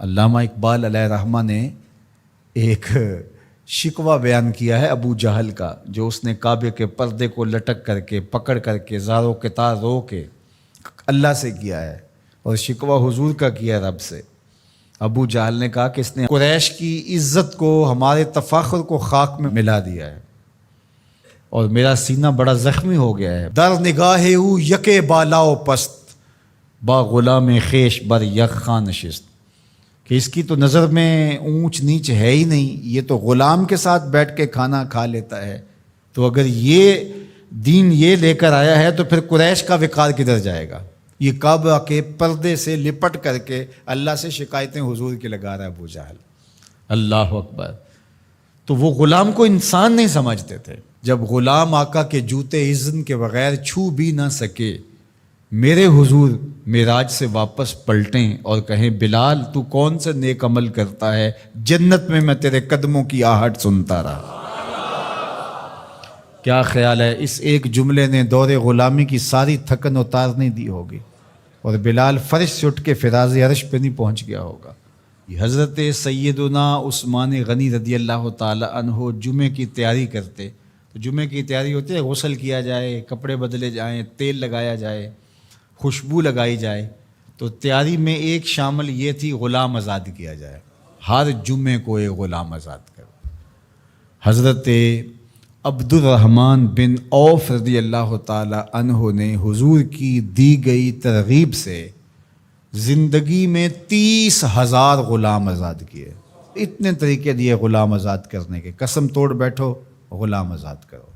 علامہ اقبال علیہ رحمہ نے ایک شکوہ بیان کیا ہے ابو جہل کا، جو اس نے کعبے کے پردے کو لٹک کر کے پکڑ کر کے زارو کتار رو کے اللہ سے کیا ہے، اور شکوہ حضور کا کیا رب سے۔ ابو جہل نے کہا کہ اس نے قریش کی عزت کو، ہمارے تفاخر کو خاک میں ملا دیا ہے، اور میرا سینہ بڑا زخمی ہو گیا ہے۔ در نگاہ او یکے بالاؤ پست، با غلام خیش بر یک خان نشست، کہ اس کی تو نظر میں اونچ نیچ ہے ہی نہیں، یہ تو غلام کے ساتھ بیٹھ کے کھانا کھا لیتا ہے، تو اگر یہ دین یہ لے کر آیا ہے تو پھر قریش کا وقار کدھر جائے گا؟ یہ کعبہ کے پردے سے لپٹ کر کے اللہ سے شکایتیں حضور کی لگا رہا ہے ابو جہل۔ اللہ اکبر۔ تو وہ غلام کو انسان نہیں سمجھتے تھے۔ جب غلام آقا کے جوتے اذن کے بغیر چھو بھی نہ سکے، میرے حضور معراج سے واپس پلٹیں اور کہیں بلال تو کون سے نیک عمل کرتا ہے، جنت میں میں تیرے قدموں کی آہٹ سنتا رہا۔ کیا خیال ہے اس ایک جملے نے دور غلامی کی ساری تھکن اتار نہیں دی ہوگی، اور بلال فرش سے اٹھ کے فراز عرش پہ نہیں پہنچ گیا ہوگا۔ حضرت سیدنا عثمان غنی رضی اللہ تعالی عنہ جمعے کی تیاری کرتے، تو جمعے کی تیاری ہوتی ہے غسل کیا جائے، کپڑے بدلے جائیں، تیل لگایا جائے، خوشبو لگائی جائے، تو تیاری میں ایک شامل یہ تھی غلام آزاد کیا جائے، ہر جمعے کو ایک غلام آزاد کرو۔ حضرت عبد الرحمن بن عوف رضی اللہ تعالی عنہ نے حضور کی دی گئی ترغیب سے زندگی میں 30,000 غلام آزاد کیے۔ اتنے طریقے دیے غلام آزاد کرنے کے، قسم توڑ بیٹھو غلام آزاد کرو،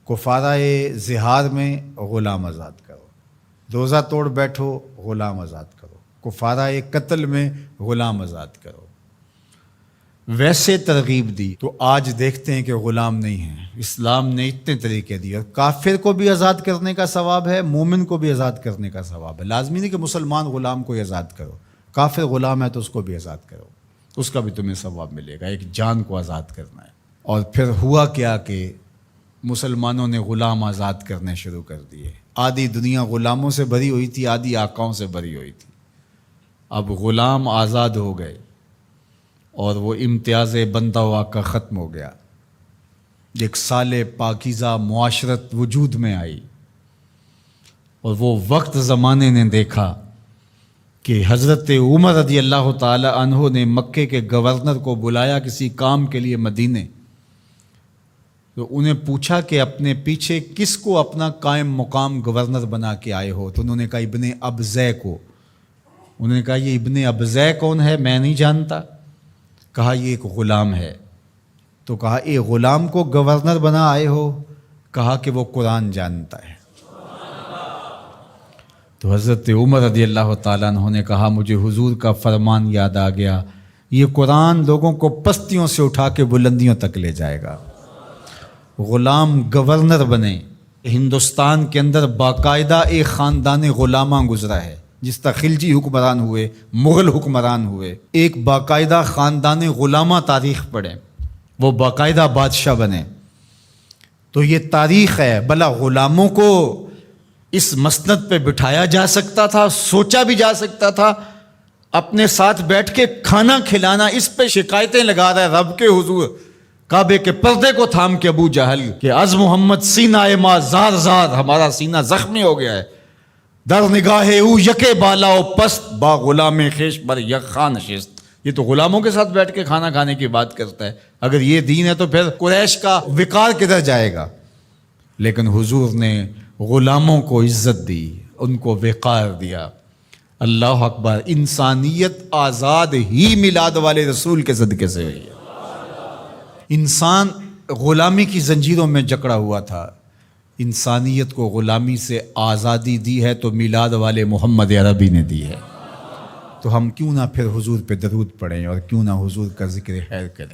کفارہ زہار میں غلام آزاد کرو، روزہ توڑ بیٹھو غلام آزاد کرو، کفارہ قتل میں غلام آزاد کرو۔ ویسے ترغیب دی تو آج دیکھتے ہیں کہ غلام نہیں ہیں۔ اسلام نے اتنے طریقے دیے، اور کافر کو بھی آزاد کرنے کا ثواب ہے، مومن کو بھی آزاد کرنے کا ثواب ہے۔ لازمی نہیں کہ مسلمان غلام کو ہی آزاد کرو، کافر غلام ہے تو اس کو بھی آزاد کرو، اس کا بھی تمہیں ثواب ملے گا۔ ایک جان کو آزاد کرنا ہے۔ اور پھر ہوا کیا کہ مسلمانوں نے غلام آزاد کرنے شروع کر دیے۔ آدھی دنیا غلاموں سے بھری ہوئی تھی، آدھی آقاؤں سے بھری ہوئی تھی۔ اب غلام آزاد ہو گئے اور وہ امتیاز بندہ و آقا ختم ہو گیا۔ ایک صالح پاکیزہ معاشرت وجود میں آئی، اور وہ وقت زمانے نے دیکھا کہ حضرت عمر رضی اللہ تعالی عنہ نے مکے کے گورنر کو بلایا کسی کام کے لیے مدینے، تو انہیں پوچھا کہ اپنے پیچھے کس کو اپنا قائم مقام گورنر بنا کے آئے ہو؟ تو انہوں نے کہا ابن ابزے کو۔ انہوں نے کہا یہ ابن ابزے کون ہے؟ میں نہیں جانتا۔ کہا یہ ایک غلام ہے۔ تو کہا اے غلام کو گورنر بنا آئے ہو؟ کہا کہ وہ قرآن جانتا ہے۔ تو حضرت عمر رضی اللہ تعالیٰ عنہ نے کہا مجھے حضور کا فرمان یاد آ گیا، یہ قرآن لوگوں کو پستیوں سے اٹھا کے بلندیوں تک لے جائے گا۔ غلام گورنر بنے۔ ہندوستان کے اندر باقاعدہ ایک خاندان غلاماں گزرا ہے، جس طرح خلجی حکمران ہوئے، مغل حکمران ہوئے، ایک باقاعدہ خاندان غلاماں تاریخ پڑھیں، وہ باقاعدہ بادشاہ بنے۔ تو یہ تاریخ ہے۔ بھلا غلاموں کو اس مسند پہ بٹھایا جا سکتا تھا، سوچا بھی جا سکتا تھا، اپنے ساتھ بیٹھ کے کھانا کھلانا، اس پہ شکایتیں لگا رہا ہے رب کے حضور، کعبے کے پردے کو تھام کے ابو جہل کہ از محمد سینہ ما زار زار، ہمارا سینہ زخمی ہو گیا ہے۔ در نگاہ او یکے بالا و پست، با غلام خیش بر یک خان نشست۔ یہ تو غلاموں کے ساتھ بیٹھ کے کھانا کھانے کی بات کرتا ہے۔ اگر یہ دین ہے تو پھر قریش کا وقار کدھر جائے گا؟ لیکن حضور نے غلاموں کو عزت دی، ان کو وقار دیا۔ اللہ اکبر۔ انسانیت آزاد ہی میلاد والے رسول کے صدقے سے ہوئی ہے۔ انسان غلامی کی زنجیروں میں جکڑا ہوا تھا، انسانیت کو غلامی سے آزادی دی ہے تو میلاد والے محمد عربی نے دی ہے۔ تو ہم کیوں نہ پھر حضور پہ درود پڑھیں، اور کیوں نہ حضور کا ذکر خیر کریں۔